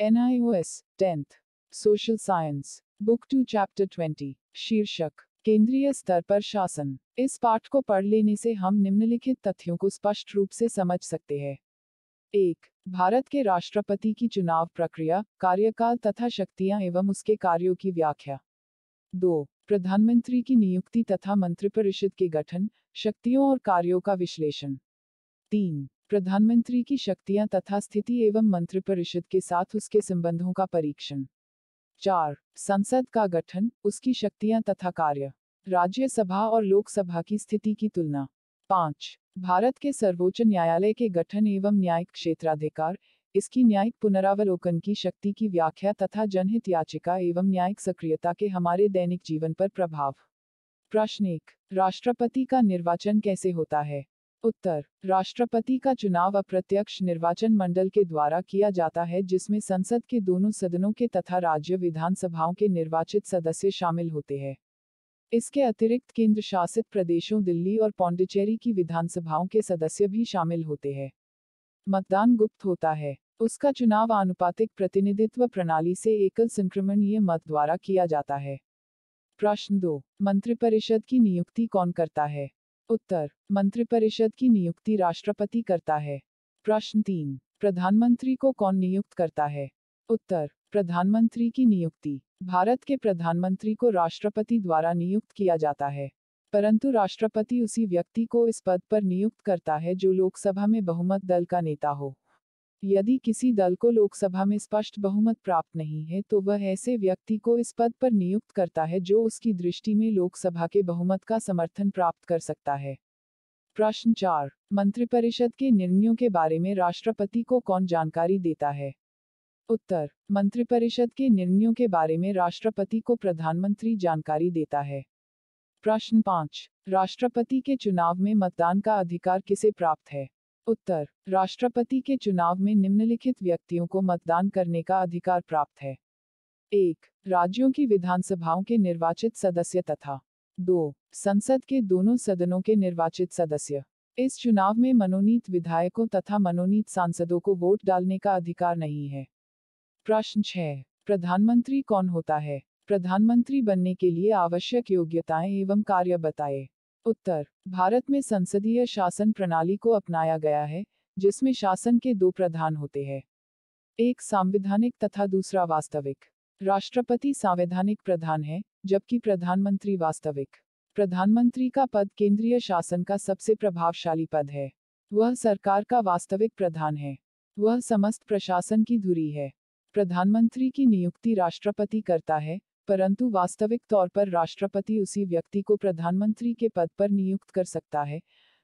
NIOS 10th social science book 2 chapter 20 शीर्षक केंद्रीय स्तर पर शासन। इस पाठ को पढ़ लेने से हम निम्नलिखित तथ्यों को स्पष्ट रूप से समझ सकते हैं। 1. भारत के राष्ट्रपति की चुनाव प्रक्रिया, कार्यकाल तथा शक्तियां एवं उसके कार्यों की व्याख्या। 2. प्रधानमंत्री की नियुक्ति तथा मंत्रिपरिषद के गठन, शक्तियों और कार्यों का विश्लेषण। 3. प्रधानमंत्री की शक्तियां तथा स्थिति एवं मंत्रिपरिषद के साथ उसके संबंधों का परीक्षण। 4. संसद का गठन, उसकी शक्तियां तथा कार्य। राज्यसभा और लोकसभा की स्थिति की तुलना। 5. भारत के सर्वोच्च न्यायालय के गठन एवं न्यायिक क्षेत्राधिकार, इसकी न्यायिक पुनरावलोकन की शक्ति की व्याख्या तथा जनहित याचिका एवं न्यायिक सक्रियता के हमारे दैनिक जीवन पर प्रभाव। प्रश्न 1. राष्ट्रपति का निर्वाचन कैसे होता है? उत्तर. राष्ट्रपति का चुनाव अप्रत्यक्ष निर्वाचन मंडल के द्वारा किया जाता है, जिसमें संसद के दोनों सदनों के तथा राज्य विधानसभाओं के निर्वाचित सदस्य शामिल होते हैं। इसके अतिरिक्त केंद्र शासित प्रदेशों दिल्ली और पौंडीचेरी की विधानसभाओं के सदस्य भी शामिल होते हैं। मतदान गुप्त होता है। उसका चुनाव आनुपातिक प्रतिनिधित्व प्रणाली से एकल संक्रमणीय मत द्वारा किया जाता है। प्रश्न 2. मंत्रिपरिषद की नियुक्ति कौन करता है? उत्तर. मंत्रिपरिषद की नियुक्ति राष्ट्रपति करता है। प्रश्न 3. प्रधानमंत्री को कौन नियुक्त करता है? उत्तर. प्रधानमंत्री की नियुक्ति भारत के प्रधानमंत्री को राष्ट्रपति द्वारा नियुक्त किया जाता है, परंतु राष्ट्रपति उसी व्यक्ति को इस पद पर नियुक्त करता है जो लोकसभा में बहुमत दल का नेता हो। यदि किसी दल को लोकसभा में स्पष्ट बहुमत प्राप्त नहीं है तो वह ऐसे व्यक्ति को इस पद पर नियुक्त करता है जो उसकी दृष्टि में लोकसभा के बहुमत का समर्थन प्राप्त कर सकता है। प्रश्न 4. मंत्रिपरिषद के निर्णयों के बारे में राष्ट्रपति को कौन जानकारी देता है? उत्तर. मंत्रिपरिषद के निर्णयों के बारे में राष्ट्रपति को प्रधानमंत्री जानकारी देता है। प्रश्न 5. राष्ट्रपति के चुनाव में मतदान का अधिकार किसे प्राप्त है? उत्तर. राष्ट्रपति के चुनाव में निम्नलिखित व्यक्तियों को मतदान करने का अधिकार प्राप्त है। 1. राज्यों की विधानसभाओं के निर्वाचित सदस्य तथा 2. संसद के दोनों सदनों के निर्वाचित सदस्य। इस चुनाव में मनोनीत विधायकों तथा मनोनीत सांसदों को वोट डालने का अधिकार नहीं है। प्रश्न 6. प्रधानमंत्री कौन होता है? प्रधानमंत्री बनने के लिए आवश्यक योग्यताएं एवं कार्य बताएं। उत्तर. भारत में संसदीय शासन प्रणाली को अपनाया गया है, जिसमें शासन के 2 प्रधान होते हैं, एक संवैधानिक तथा दूसरा वास्तविक। राष्ट्रपति संवैधानिक प्रधान है, जबकि प्रधानमंत्री वास्तविक। प्रधानमंत्री का पद केंद्रीय शासन का सबसे प्रभावशाली पद है। वह सरकार का वास्तविक प्रधान है। वह समस्त प्रशासन की धुरी है। प्रधानमंत्री की नियुक्ति राष्ट्रपति करता है, परंतु वास्तविक तौर पर राष्ट्रपति उसी व्यक्ति को प्रधानमंत्री के पद पर नियुक्त कर सकता है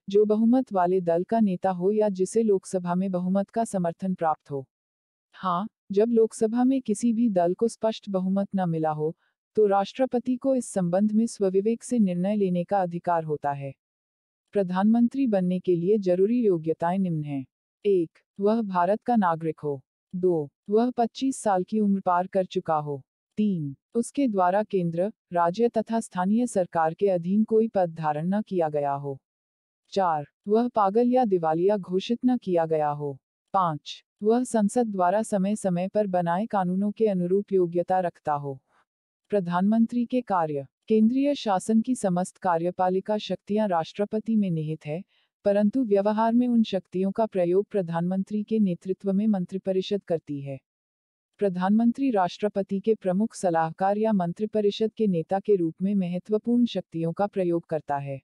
जो बहुमत वाले दल का नेता हो या जिसे लोकसभा में बहुमत का समर्थन प्राप्त हो। हाँ, जब लोकसभा में किसी भी दल को स्पष्ट बहुमत न मिला हो, तो राष्ट्रपति को इस संबंध में स्वविवेक से निर्णय लेने का अधिकार होता है। प्रधानमंत्री बनने के लिए जरूरी योग्यताएं निम्न हैं। 1. वह भारत का नागरिक हो। 2. वह 25 साल की उम्र पार कर चुका हो। 3. उसके द्वारा केंद्र, राज्य तथा स्थानीय सरकार के अधीन कोई पद धारण न किया गया हो। 4. वह पागल या दिवालिया घोषित न किया गया हो। 5. वह संसद द्वारा समय समय पर बनाए कानूनों के अनुरूप योग्यता रखता हो। प्रधानमंत्री के कार्य। केंद्रीय शासन की समस्त कार्यपालिका शक्तियां राष्ट्रपति में निहित है, परंतु व्यवहार में उन शक्तियों का प्रयोग प्रधानमंत्री के नेतृत्व में मंत्रिपरिषद करती है। प्रधानमंत्री राष्ट्रपति के प्रमुख सलाहकार या मंत्रिपरिषद के नेता के रूप में महत्वपूर्ण शक्तियों का प्रयोग करता है।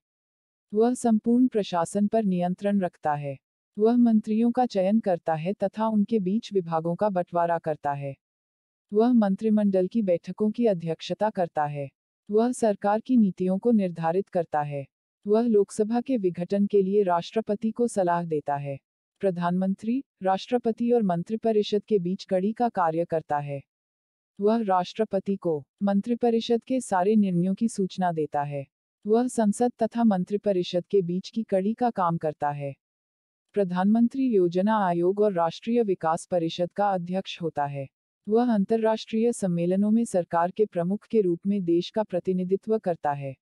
वह संपूर्ण प्रशासन पर नियंत्रण रखता है। वह मंत्रियों का चयन करता है तथा उनके बीच विभागों का बंटवारा करता है। वह मंत्रिमंडल की बैठकों की अध्यक्षता करता है। वह सरकार की नीतियों को निर्धारित करता है। वह लोकसभा के विघटन के लिए राष्ट्रपति को सलाह देता है। प्रधानमंत्री, राष्ट्रपति और मंत्रिपरिषद के बीच कड़ी का कार्य करता है। वह राष्ट्रपति को मंत्रिपरिषद के सारे निर्णयों की सूचना देता है। वह संसद तथा मंत्रिपरिषद के बीच की कड़ी का काम करता है। प्रधानमंत्री योजना आयोग और राष्ट्रीय विकास परिषद का अध्यक्ष होता है। वह अंतर्राष्ट्रीय सम्मेलनों में सरकार के प्रमुख के रूप में देश का प्रतिनिधित्व करता है।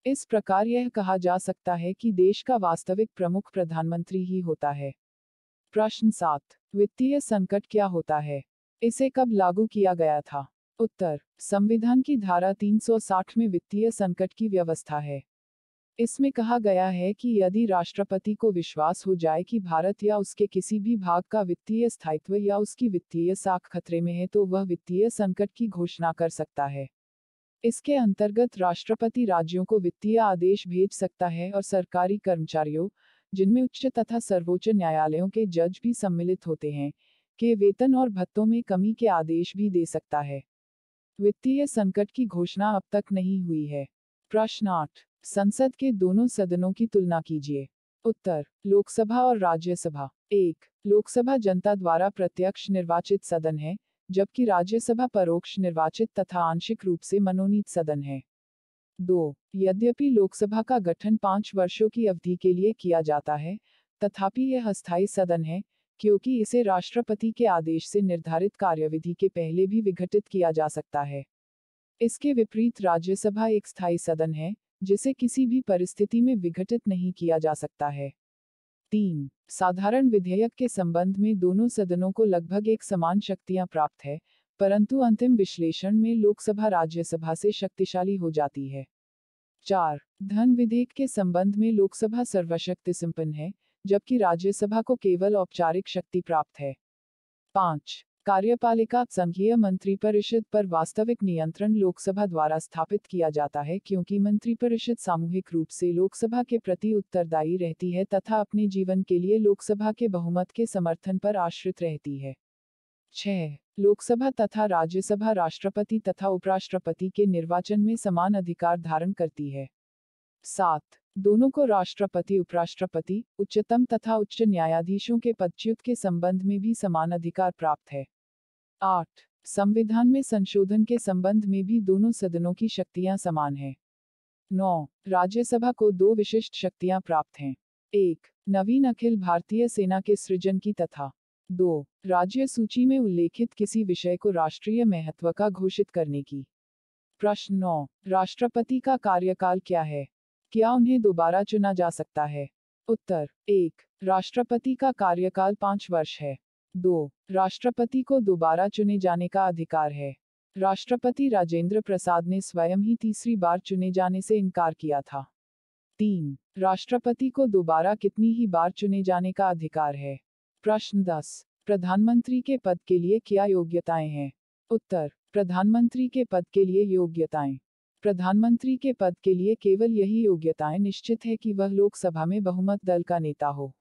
इस प्रकार यह कहा जा सकता है कि देश का वास्तविक प्रमुख प्रधानमंत्री ही होता है। प्रश्न 7. वित्तीय संकट क्या होता है? इसे कब लागू किया गया था? उत्तर, संविधान की धारा 360 में वित्तीय संकट की व्यवस्था है। इसमें कहा गया है कि यदि राष्ट्रपति को विश्वास हो जाए कि भारत या उसके किसी भी भाग का वित्तीय स्थायित्व या उसकी वित्तीय साख खतरे में है तो वह वित्तीय संकट की घोषणा कर सकता है। इसके अंतर्गत राष्ट्रपति राज्यों को वित्तीय आदेश भेज सकता है और सरकारी कर्मचारियों, जिनमें उच्च तथा सर्वोच्च न्यायालयों के जज भी सम्मिलित होते हैं, के वेतन और भत्तों में कमी के आदेश भी दे सकता है। वित्तीय संकट की घोषणा अब तक नहीं हुई है। प्रश्न 8, संसद के दोनों सदनों की तुलना कीजिए। उत्तर, लोकसभा और राज्यसभा। 1. लोकसभा जनता द्वारा प्रत्यक्ष निर्वाचित सदन है, जबकि राज्यसभा परोक्ष निर्वाचित तथा आंशिक रूप से मनोनीत सदन है। 2. यद्यपि लोकसभा का गठन 5 वर्षों की अवधि के लिए किया जाता है, तथापि यह अस्थायी सदन है, क्योंकि इसे राष्ट्रपति के आदेश से निर्धारित कार्यविधि के पहले भी विघटित किया जा सकता है। इसके विपरीत राज्यसभा एक स्थायी सदन है, जिसे किसी भी परिस्थिति में विघटित नहीं किया जा सकता है। 3. साधारण विधेयक के संबंध में दोनों सदनों को लगभग एक समान शक्तियां प्राप्त है, परंतु अंतिम विश्लेषण में लोकसभा राज्यसभा से शक्तिशाली हो जाती है। 4. धन विधेयक के संबंध में लोकसभा सर्वशक्ति संपन्न है, जबकि राज्यसभा को केवल औपचारिक शक्ति प्राप्त है। 5. कार्यपालिका संघीय मंत्रिपरिषद पर वास्तविक नियंत्रण लोकसभा द्वारा स्थापित किया जाता है, क्योंकि मंत्रिपरिषद सामूहिक रूप से लोकसभा के प्रति उत्तरदायी रहती है तथा अपने जीवन के लिए लोकसभा के बहुमत के समर्थन पर आश्रित रहती है। 6. लोकसभा तथा राज्यसभा राष्ट्रपति तथा उपराष्ट्रपति के निर्वाचन में समान अधिकार धारण करती है। 7. दोनों को राष्ट्रपति, उपराष्ट्रपति, उच्चतम तथा उच्च न्यायाधीशों के पदच्युत के संबंध में भी समान अधिकार प्राप्त है। 8. संविधान में संशोधन के संबंध में भी दोनों सदनों की शक्तियां समान हैं। 9. राज्यसभा को 2 विशिष्ट शक्तियां प्राप्त हैं। 1. नवीन अखिल भारतीय सेना के सृजन की तथा 2. राज्य सूची में उल्लेखित किसी विषय को राष्ट्रीय महत्व का घोषित करने की। प्रश्न 9. राष्ट्रपति का कार्यकाल क्या है? क्या उन्हें दोबारा चुना जा सकता है? उत्तर, 1. राष्ट्रपति का कार्यकाल 5 वर्ष है। 2. राष्ट्रपति को दोबारा चुने जाने का अधिकार है। राष्ट्रपति राजेंद्र प्रसाद ने स्वयं ही तीसरी बार चुने जाने से इनकार किया था। 3. राष्ट्रपति को दोबारा कितनी ही बार चुने जाने का अधिकार है? प्रश्न 10. प्रधानमंत्री के पद के लिए क्या योग्यताएं हैं? उत्तर, प्रधानमंत्री के पद के लिए योग्यताएं। प्रधानमंत्री के पद के लिए केवल यही योग्यताएं निश्चित है कि वह लोकसभा में बहुमत दल का नेता हो,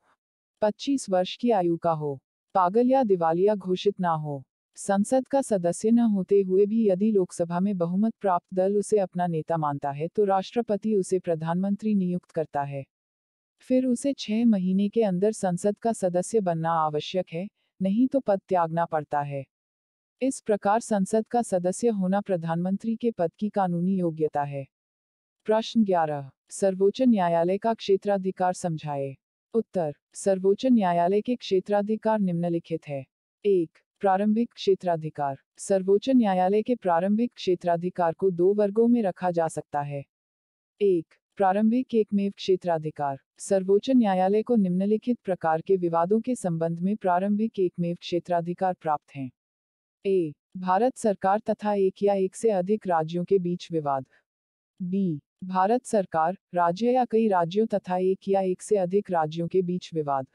25 वर्ष की आयु का हो, पागल या दिवालिया घोषित ना हो, संसद का सदस्य न होते हुए भी यदि लोकसभा में बहुमत प्राप्त दल उसे अपना नेता मानता है तो राष्ट्रपति उसे प्रधानमंत्री नियुक्त करता है। फिर उसे 6 महीने के अंदर संसद का सदस्य बनना आवश्यक है, नहीं तो पद त्यागना पड़ता है। इस प्रकार संसद का सदस्य होना प्रधानमंत्री के पद की कानूनी योग्यता है। प्रश्न 11. सर्वोच्च न्यायालय का क्षेत्राधिकार समझाएं। उत्तर, सर्वोच्च न्यायालय के क्षेत्राधिकार निम्नलिखित है। 1. प्रारंभिक क्षेत्राधिकार। सर्वोच्च न्यायालय के प्रारंभिक क्षेत्राधिकार को 2 वर्गों में रखा जा सकता है। 1. प्रारंभिक एकमेव क्षेत्राधिकार। सर्वोच्च न्यायालय को निम्नलिखित प्रकार के विवादों के संबंध में प्रारंभिक एकमेव क्षेत्राधिकार प्राप्त हैं। ए. भारत सरकार तथा एक या एक से अधिक राज्यों के बीच विवाद। बी. भारत सरकार, राज्य या कई राज्यों तथा एक या एक से अधिक राज्यों के बीच विवाद।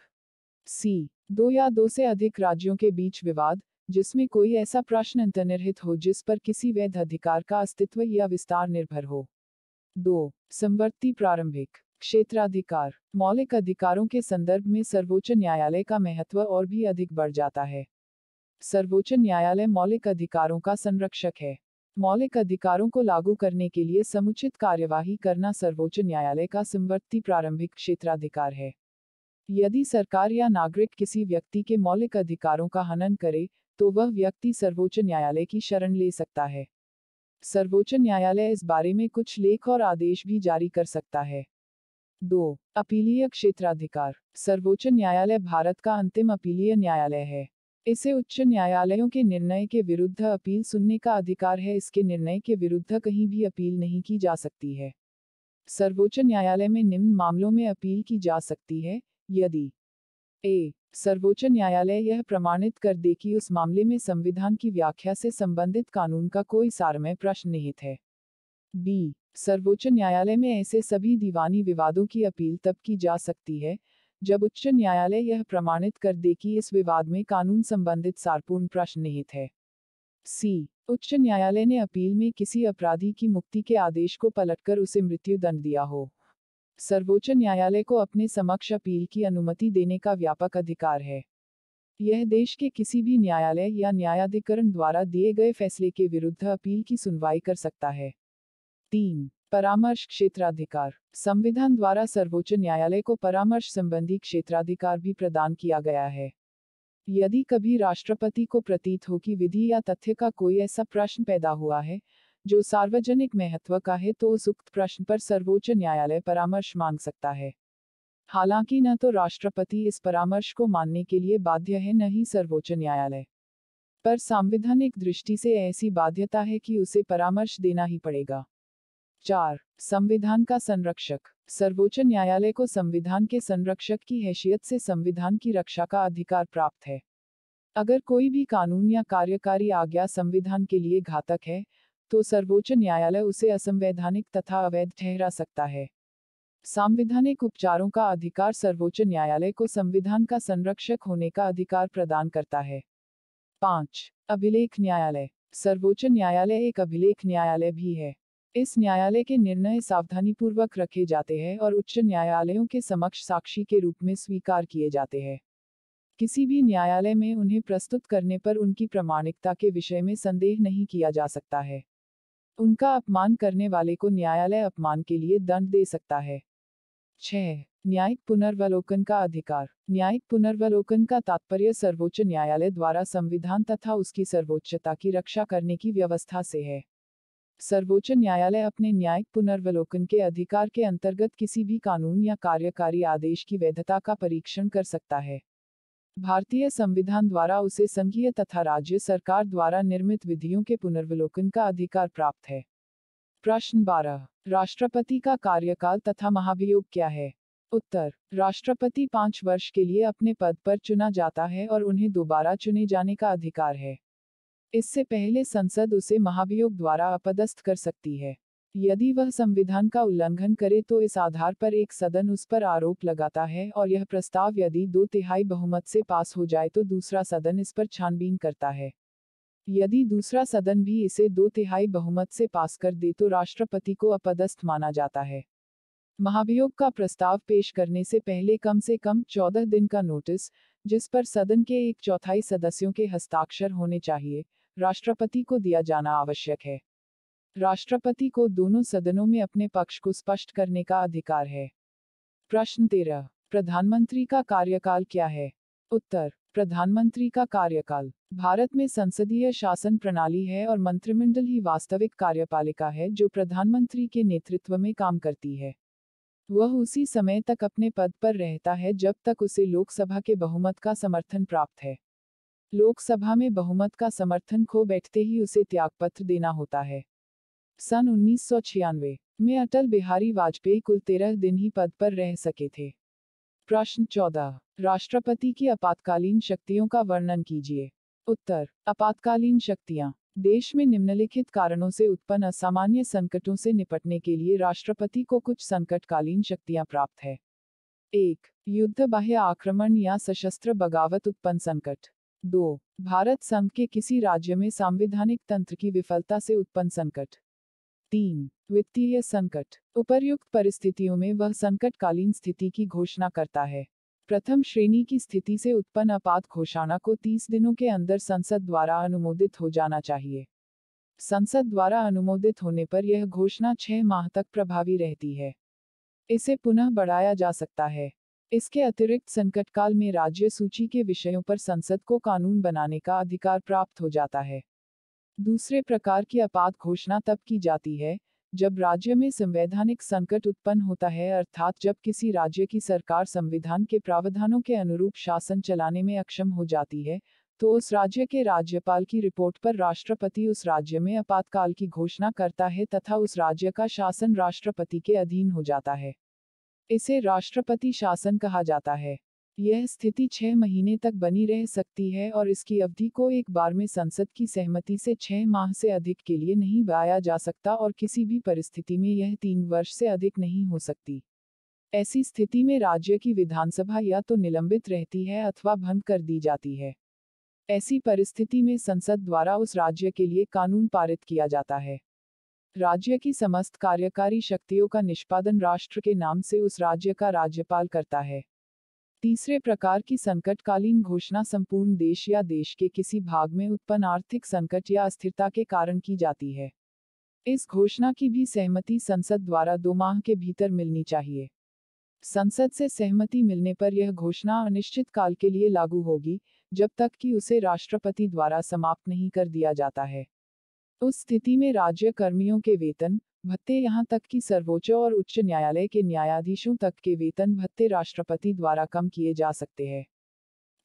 सी. 2 या 2 से अधिक राज्यों के बीच विवाद, जिसमें कोई ऐसा प्रश्न अंतर्निहित हो जिस पर किसी वैध अधिकार का अस्तित्व या विस्तार निर्भर हो। 2. समवर्ती प्रारंभिक क्षेत्राधिकार। मौलिक अधिकारों के संदर्भ में सर्वोच्च न्यायालय का महत्व और भी अधिक बढ़ जाता है। सर्वोच्च न्यायालय मौलिक अधिकारों का संरक्षक है। मौलिक अधिकारों को लागू करने के लिए समुचित कार्यवाही करना सर्वोच्च न्यायालय का समवर्ती प्रारंभिक क्षेत्राधिकार है। यदि सरकार या नागरिक किसी व्यक्ति के मौलिक अधिकारों का हनन करे, तो वह व्यक्ति सर्वोच्च न्यायालय की शरण ले सकता है। सर्वोच्च न्यायालय इस बारे में कुछ लेख और आदेश भी जारी कर सकता है। 2. अपीलीय क्षेत्राधिकार। सर्वोच्च न्यायालय भारत का अंतिम अपीलीय न्यायालय है। इसे उच्च न्यायालयों के निर्णय के विरुद्ध अपील सुनने का अधिकार है। इसके निर्णय के विरुद्ध कहीं भी अपील नहीं की जा सकती है। सर्वोच्च न्यायालय में निम्न मामलों में अपील की जा सकती है, यदि सर्वोच्च न्यायालय यह प्रमाणित कर दे कि उस मामले में संविधान की व्याख्या से संबंधित कानून का कोई सारमय प्रश्न निहित है। बी सर्वोच्च न्यायालय में ऐसे सभी दीवानी विवादों की अपील तब की जा सकती है जब उच्च न्यायालय यह प्रमाणित कर दे कि इस विवाद में कानून संबंधित सारपूर्ण प्रश्न निहित है। सी उच्च न्यायालय ने अपील में किसी अपराधी की मुक्ति के आदेश को पलटकर उसे मृत्यु दंड दिया हो। सर्वोच्च न्यायालय को अपने समक्ष अपील की अनुमति देने का व्यापक अधिकार है। यह देश के किसी भी न्यायालय या न्यायाधिकरण द्वारा दिए गए फैसले के विरुद्ध अपील की सुनवाई कर सकता है। 3. परामर्श क्षेत्राधिकार। संविधान द्वारा सर्वोच्च न्यायालय को परामर्श संबंधी क्षेत्राधिकार भी प्रदान किया गया है। यदि कभी राष्ट्रपति को प्रतीत हो कि विधि या तथ्य का कोई ऐसा प्रश्न पैदा हुआ है जो सार्वजनिक महत्व का है तो उस उक्त प्रश्न पर सर्वोच्च न्यायालय परामर्श मांग सकता है। हालांकि न तो राष्ट्रपति इस परामर्श को मानने के लिए बाध्य है न ही सर्वोच्च न्यायालय, पर सांविधानिक दृष्टि से ऐसी बाध्यता है कि उसे परामर्श देना ही पड़ेगा। 4. संविधान का संरक्षक। सर्वोच्च न्यायालय को संविधान के संरक्षक की हैसियत से संविधान की रक्षा का अधिकार प्राप्त है। अगर कोई भी कानून या कार्यकारी आज्ञा संविधान के लिए घातक है तो सर्वोच्च न्यायालय उसे असंवैधानिक तथा अवैध ठहरा सकता है। सांविधानिक उपचारों का अधिकार सर्वोच्च न्यायालय को संविधान का संरक्षक होने का अधिकार प्रदान करता है। 5. अभिलेख न्यायालय। सर्वोच्च न्यायालय एक अभिलेख न्यायालय भी है। इस न्यायालय के निर्णय सावधानीपूर्वक रखे जाते हैं और उच्च न्यायालयों के समक्ष साक्षी के रूप में स्वीकार किए जाते हैं। किसी भी न्यायालय में उन्हें प्रस्तुत करने पर उनकी प्रामाणिकता के विषय में संदेह नहीं किया जा सकता है। उनका अपमान करने वाले को न्यायालय अपमान के लिए दंड दे सकता है। 6. न्यायिक पुनर्वलोकन का अधिकार। न्यायिक पुनर्वलोकन का तात्पर्य सर्वोच्च न्यायालय द्वारा संविधान तथा उसकी सर्वोच्चता की रक्षा करने की व्यवस्था से है। सर्वोच्च न्यायालय अपने न्यायिक पुनर्वलोकन के अधिकार के अंतर्गत किसी भी कानून या कार्यकारी आदेश की वैधता का परीक्षण कर सकता है। भारतीय संविधान द्वारा उसे संघीय तथा राज्य सरकार द्वारा निर्मित विधियों के पुनर्वलोकन का अधिकार प्राप्त है। प्रश्न 12. राष्ट्रपति का कार्यकाल तथा महाभियोग क्या है? उत्तर. राष्ट्रपति 5 वर्ष के लिए अपने पद पर चुना जाता है और उन्हें दोबारा चुने जाने का अधिकार है। इससे पहले संसद उसे महाभियोग द्वारा अपदस्थ कर सकती है। यदि वह संविधान का उल्लंघन करे तो इस आधार पर एक सदन उस पर आरोप लगाता है और यह प्रस्ताव यदि 2/3 बहुमत से पास हो जाए तो दूसरा सदन इस पर छानबीन करता है। यदि दूसरा सदन भी इसे 2/3 बहुमत से पास कर दे तो राष्ट्रपति को अपदस्थ माना जाता है। महाभियोग का प्रस्ताव पेश करने से पहले कम से कम 14 दिन का नोटिस, जिस पर सदन के 1/4 सदस्यों के हस्ताक्षर होने चाहिए, राष्ट्रपति को दिया जाना आवश्यक है। राष्ट्रपति को दोनों सदनों में अपने पक्ष को स्पष्ट करने का अधिकार है। प्रश्न 13. प्रधानमंत्री का कार्यकाल क्या है? उत्तर. प्रधानमंत्री का कार्यकाल भारत में संसदीय शासन प्रणाली है और मंत्रिमंडल ही वास्तविक कार्यपालिका है जो प्रधानमंत्री के नेतृत्व में काम करती है। वह उसी समय तक अपने पद पर रहता है जब तक उसे लोकसभा के बहुमत का समर्थन प्राप्त है। लोकसभा में बहुमत का समर्थन खो बैठते ही उसे त्यागपत्र देना होता है। सन 1996 में अटल बिहारी वाजपेयी कुल 13 दिन ही पद पर रह सके थे। प्रश्न 14. राष्ट्रपति की आपातकालीन शक्तियों का वर्णन कीजिए। उत्तर. आपातकालीन शक्तियां देश में निम्नलिखित कारणों से उत्पन्न असामान्य संकटों से निपटने के लिए राष्ट्रपति को कुछ संकटकालीन शक्तियां प्राप्त है। 1. युद्ध, बाह्य आक्रमण या सशस्त्र बगावत उत्पन्न संकट। 2. भारत संघ के किसी राज्य में सांविधानिक तंत्र की विफलता से उत्पन्न संकट। 3. वित्तीय संकट। उपर्युक्त परिस्थितियों में वह संकटकालीन स्थिति की घोषणा करता है। प्रथम श्रेणी की स्थिति से उत्पन्न आपात घोषणा को 30 दिनों के अंदर संसद द्वारा अनुमोदित हो जाना चाहिए। संसद द्वारा अनुमोदित होने पर यह घोषणा 6 माह तक प्रभावी रहती है। इसे पुनः बढ़ाया जा सकता है। इसके अतिरिक्त संकटकाल में राज्य सूची के विषयों पर संसद को कानून बनाने का अधिकार प्राप्त हो जाता है। दूसरे प्रकार की आपात घोषणा तब की जाती है जब राज्य में संवैधानिक संकट उत्पन्न होता है, अर्थात जब किसी राज्य की सरकार संविधान के प्रावधानों के अनुरूप शासन चलाने में अक्षम हो जाती है, तो उस राज्य के राज्यपाल की रिपोर्ट पर राष्ट्रपति उस राज्य में आपातकाल की घोषणा करता है तथा उस राज्य का शासन राष्ट्रपति के अधीन हो जाता है। इसे राष्ट्रपति शासन कहा जाता है। यह स्थिति 6 महीने तक बनी रह सकती है और इसकी अवधि को एक बार में संसद की सहमति से 6 माह से अधिक के लिए नहीं बढ़ाया जा सकता और किसी भी परिस्थिति में यह 3 वर्ष से अधिक नहीं हो सकती। ऐसी स्थिति में राज्य की विधानसभा या तो निलंबित रहती है अथवा भंग कर दी जाती है। ऐसी परिस्थिति में संसद द्वारा उस राज्य के लिए कानून पारित किया जाता है। राज्य की समस्त कार्यकारी शक्तियों का निष्पादन राष्ट्र के नाम से उस राज्य का राज्यपाल करता है। तीसरे प्रकार की संकटकालीन घोषणा संपूर्ण देश या देश के किसी भाग में उत्पन्न आर्थिक संकट या अस्थिरता के कारण की जाती है। इस घोषणा की भी सहमति संसद द्वारा 2 माह के भीतर मिलनी चाहिए। संसद से सहमति मिलने पर यह घोषणा अनिश्चित काल के लिए लागू होगी, जब तक कि उसे राष्ट्रपति द्वारा समाप्त नहीं कर दिया जाता है। उस स्थिति में राज्य कर्मियों के वेतन भत्ते यहाँ तक कि सर्वोच्च और उच्च न्यायालय के न्यायाधीशों तक के वेतन भत्ते राष्ट्रपति द्वारा कम किए जा सकते हैं।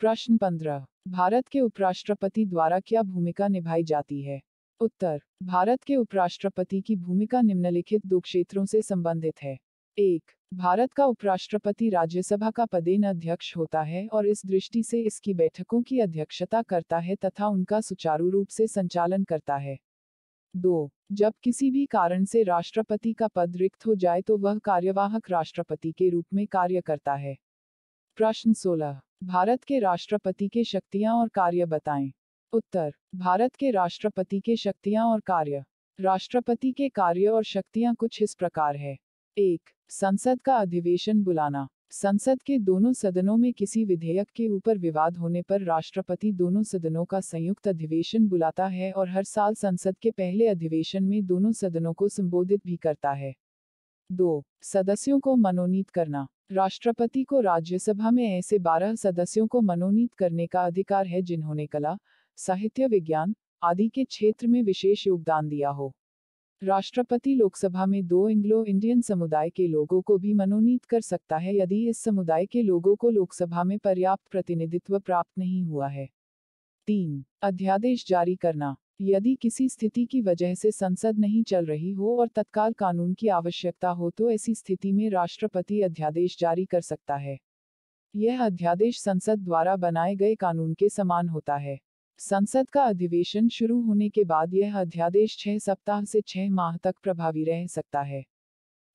प्रश्न 15। भारत के उपराष्ट्रपति द्वारा क्या भूमिका निभाई जाती है? उत्तर। भारत के उपराष्ट्रपति की भूमिका निम्नलिखित 2 क्षेत्रों से संबंधित है। 1. भारत का उपराष्ट्रपति राज्यसभा का पदेन अध्यक्ष होता है और इस दृष्टि से इसकी बैठकों की अध्यक्षता करता है तथा उनका सुचारू रूप से संचालन करता है। 2. जब किसी भी कारण से राष्ट्रपति का पद रिक्त हो जाए तो वह कार्यवाहक राष्ट्रपति के रूप में कार्य करता है। प्रश्न 16। भारत के राष्ट्रपति के शक्तियां और कार्य बताएं। उत्तर। भारत के राष्ट्रपति के शक्तियां और कार्य। राष्ट्रपति के कार्य और शक्तियां कुछ इस प्रकार है। 1. संसद का अधिवेशन बुलाना। संसद के दोनों सदनों में किसी विधेयक के ऊपर विवाद होने पर राष्ट्रपति दोनों सदनों का संयुक्त अधिवेशन बुलाता है और हर साल संसद के पहले अधिवेशन में दोनों सदनों को संबोधित भी करता है। 2. सदस्यों को मनोनीत करना। राष्ट्रपति को राज्यसभा में ऐसे 12 सदस्यों को मनोनीत करने का अधिकार है जिन्होंने कला, साहित्य, विज्ञान आदि के क्षेत्र में विशेष योगदान दिया हो। राष्ट्रपति लोकसभा में 2 एंग्लो इंडियन समुदाय के लोगों को भी मनोनीत कर सकता है यदि इस समुदाय के लोगों को लोकसभा में पर्याप्त प्रतिनिधित्व प्राप्त नहीं हुआ है। 3. अध्यादेश जारी करना। यदि किसी स्थिति की वजह से संसद नहीं चल रही हो और तत्काल कानून की आवश्यकता हो तो ऐसी स्थिति में राष्ट्रपति अध्यादेश जारी कर सकता है। यह अध्यादेश संसद द्वारा बनाए गए कानून के समान होता है। संसद का अधिवेशन शुरू होने के बाद यह अध्यादेश 6 सप्ताह से 6 माह तक प्रभावी रह सकता है।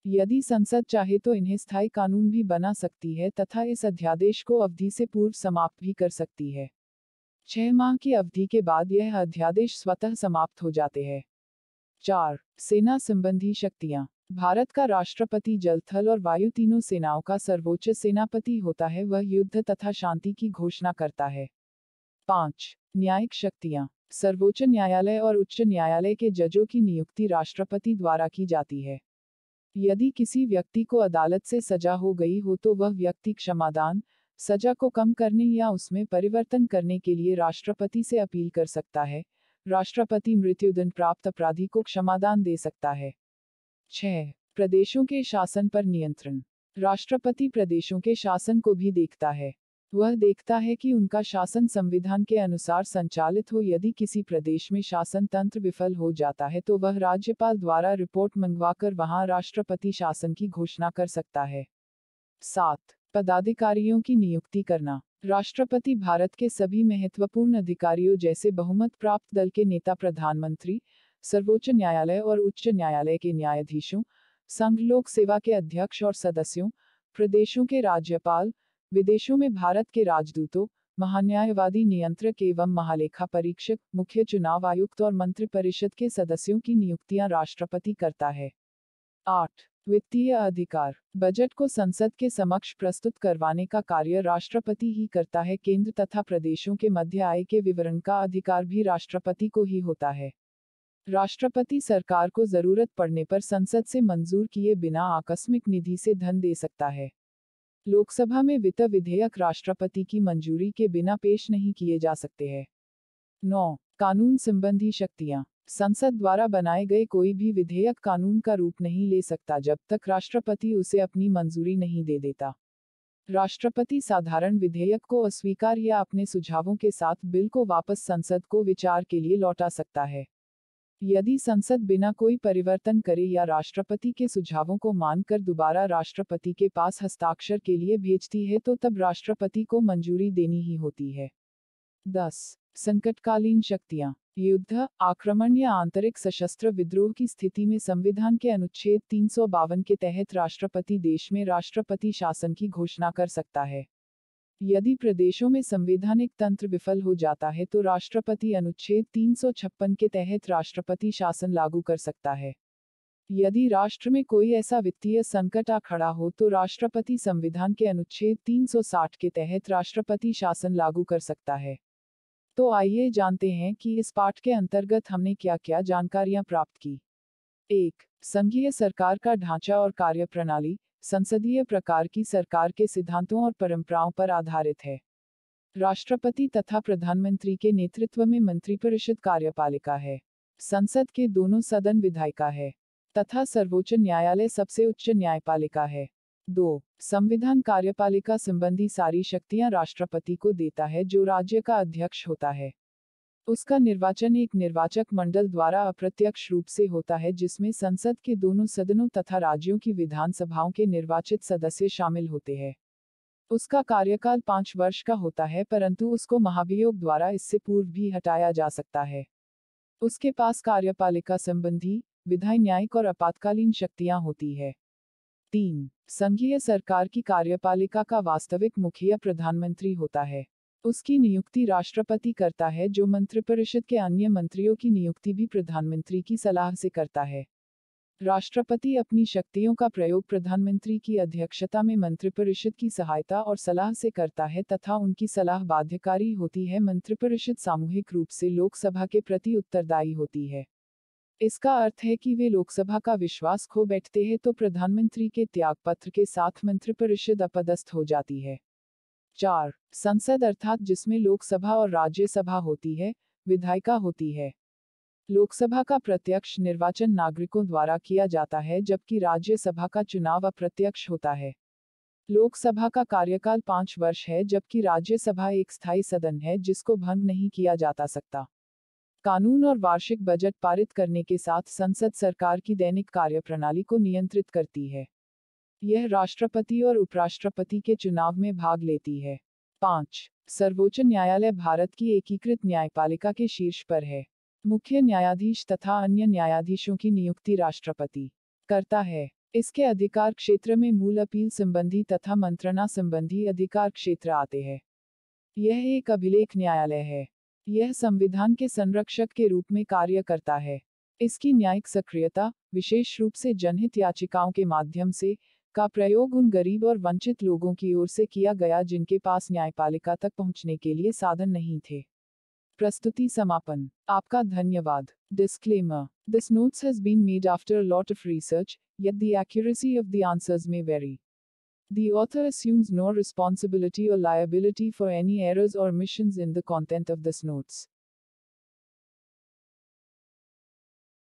यदि संसद चाहे तो इन्हें स्थायी कानून भी बना सकती है तथा इस अध्यादेश को अवधि से पूर्व समाप्त भी कर सकती है। 6 माह की अवधि के बाद यह अध्यादेश स्वतः समाप्त हो जाते हैं। 4. सेना संबंधी शक्तियां। भारत का राष्ट्रपति जल, थल और वायु तीनों सेनाओं का सर्वोच्च सेनापति होता है। वह युद्ध तथा शांति की घोषणा करता है। 5. न्यायिक शक्तियां। सर्वोच्च न्यायालय और उच्च न्यायालय के जजों की नियुक्ति राष्ट्रपति द्वारा की जाती है। यदि किसी व्यक्ति को अदालत से सजा हो गई हो तो वह व्यक्ति क्षमादान, सजा को कम करने या उसमें परिवर्तन करने के लिए राष्ट्रपति से अपील कर सकता है। राष्ट्रपति मृत्युदंड प्राप्त अपराधी को क्षमादान दे सकता है। 6. प्रदेशों के शासन पर नियंत्रण। राष्ट्रपति प्रदेशों के शासन को भी देखता है। वह देखता है कि उनका शासन संविधान के अनुसार संचालित हो। यदि किसी प्रदेश में शासन तंत्र विफल हो जाता है तो वह राज्यपाल द्वारा रिपोर्ट मंगवाकर वहां राष्ट्रपति शासन की घोषणा कर सकता है। 7. पदाधिकारियों की नियुक्ति करना। राष्ट्रपति भारत के सभी महत्वपूर्ण अधिकारियों जैसे बहुमत प्राप्त दल के नेता, प्रधानमंत्री, सर्वोच्च न्यायालय और उच्च न्यायालय के न्यायाधीशों, संघ लोक सेवा के अध्यक्ष और सदस्यों, प्रदेशों के राज्यपाल, विदेशों में भारत के राजदूतों, महान्यायवादी, नियंत्रक एवं महालेखा परीक्षक, मुख्य चुनाव आयुक्त और मंत्रिपरिषद के सदस्यों की नियुक्तियां राष्ट्रपति करता है। 8. वित्तीय अधिकार। बजट को संसद के समक्ष प्रस्तुत करवाने का कार्य राष्ट्रपति ही करता है। केंद्र तथा प्रदेशों के मध्य आय के विवरण का अधिकार भी राष्ट्रपति को ही होता है। राष्ट्रपति सरकार को जरूरत पड़ने पर संसद से मंजूर किए बिना आकस्मिक निधि से धन दे सकता है। लोकसभा में वित्त विधेयक राष्ट्रपति की मंजूरी के बिना पेश नहीं किए जा सकते हैं। 9. कानून संबंधी शक्तियां। संसद द्वारा बनाए गए कोई भी विधेयक कानून का रूप नहीं ले सकता जब तक राष्ट्रपति उसे अपनी मंजूरी नहीं दे देता। राष्ट्रपति साधारण विधेयक को अस्वीकार या अपने सुझावों के साथ बिल को वापस संसद को विचार के लिए लौटा सकता है। यदि संसद बिना कोई परिवर्तन करे या राष्ट्रपति के सुझावों को मानकर दोबारा राष्ट्रपति के पास हस्ताक्षर के लिए भेजती है तो तब राष्ट्रपति को मंजूरी देनी ही होती है। 10. संकटकालीन शक्तियां। युद्ध, आक्रमण या आंतरिक सशस्त्र विद्रोह की स्थिति में संविधान के अनुच्छेद 352 के तहत राष्ट्रपति देश में राष्ट्रपति शासन की घोषणा कर सकता है। यदि प्रदेशों में संवैधानिक तंत्र विफल हो जाता है तो राष्ट्रपति अनुच्छेद 356 के तहत राष्ट्रपति शासन लागू कर सकता है। यदि राष्ट्र में कोई ऐसा वित्तीय संकट आ खड़ा हो तो राष्ट्रपति संविधान के अनुच्छेद 360 के तहत राष्ट्रपति शासन लागू कर सकता है। तो आइए जानते हैं कि इस पाठ के अंतर्गत हमने क्या क्या जानकारियां प्राप्त की। 1. संघीय सरकार का ढांचा और कार्यप्रणाली संसदीय प्रकार की सरकार के सिद्धांतों और परंपराओं पर आधारित है। राष्ट्रपति तथा प्रधानमंत्री के नेतृत्व में मंत्रिपरिषद कार्यपालिका है। संसद के दोनों सदन विधायिका है तथा सर्वोच्च न्यायालय सबसे उच्च न्यायपालिका है। 2. संविधान कार्यपालिका संबंधी सारी शक्तियां राष्ट्रपति को देता है जो राज्य का अध्यक्ष होता है। उसका निर्वाचन एक निर्वाचक मंडल द्वारा अप्रत्यक्ष रूप से होता है जिसमें संसद के दोनों सदनों तथा राज्यों की विधानसभाओं के निर्वाचित सदस्य शामिल होते हैं। उसका कार्यकाल 5 वर्ष का होता है परंतु उसको महाभियोग द्वारा इससे पूर्व भी हटाया जा सकता है। उसके पास कार्यपालिका संबंधी विधायी न्यायिक और आपातकालीन शक्तियां होती है। 3. संघीय सरकार की कार्यपालिका का वास्तविक मुखिया प्रधानमंत्री होता है। उसकी नियुक्ति राष्ट्रपति करता है जो मंत्रिपरिषद के अन्य मंत्रियों की नियुक्ति भी प्रधानमंत्री की सलाह से करता है। राष्ट्रपति अपनी शक्तियों का प्रयोग प्रधानमंत्री की अध्यक्षता में मंत्रिपरिषद की सहायता और सलाह से करता है तथा उनकी सलाह बाध्यकारी होती है। मंत्रिपरिषद सामूहिक रूप से लोकसभा के प्रति उत्तरदायी होती है। इसका अर्थ है कि वे लोकसभा का विश्वास खो बैठते हैं तो प्रधानमंत्री के त्यागपत्र के साथ मंत्रिपरिषद अपदस्थ हो जाती है। 4. संसद अर्थात जिसमें लोकसभा और राज्यसभा होती है, विधायिका होती है। लोकसभा का प्रत्यक्ष निर्वाचन नागरिकों द्वारा किया जाता है जबकि राज्यसभा का चुनाव अप्रत्यक्ष होता है। लोकसभा का कार्यकाल 5 वर्ष है जबकि राज्यसभा एक स्थायी सदन है जिसको भंग नहीं किया जाता सकता। कानून और वार्षिक बजट पारित करने के साथ संसद सरकार की दैनिक कार्यप्रणाली को नियंत्रित करती है। यह राष्ट्रपति और उपराष्ट्रपति के चुनाव में भाग लेती है। 5. सर्वोच्च न्यायालय भारत की एकीकृत न्यायपालिका के शीर्ष पर है। मुख्य न्यायाधीश तथा अन्य न्यायाधीशों की नियुक्ति राष्ट्रपति करता है। इसके अधिकार क्षेत्र में मूल अपील संबंधी तथा मंत्रणा संबंधी अधिकार क्षेत्र आते हैं। यह एक अभिलेख न्यायालय है। यह संविधान के संरक्षक के रूप में कार्य करता है। इसकी न्यायिक सक्रियता, विशेष रूप से जनहित याचिकाओं के माध्यम से, का प्रयोग उन गरीब और वंचित लोगों की ओर से किया गया जिनके पास न्यायपालिका तक पहुंचने के लिए साधन नहीं थे। प्रस्तुति समापन। आपका धन्यवाद। Disclaimer. This notes has been made after a lot of research, yet the accuracy of the answers may vary. The author assumes no responsibility or liability for any errors or omissions in the content of this notes.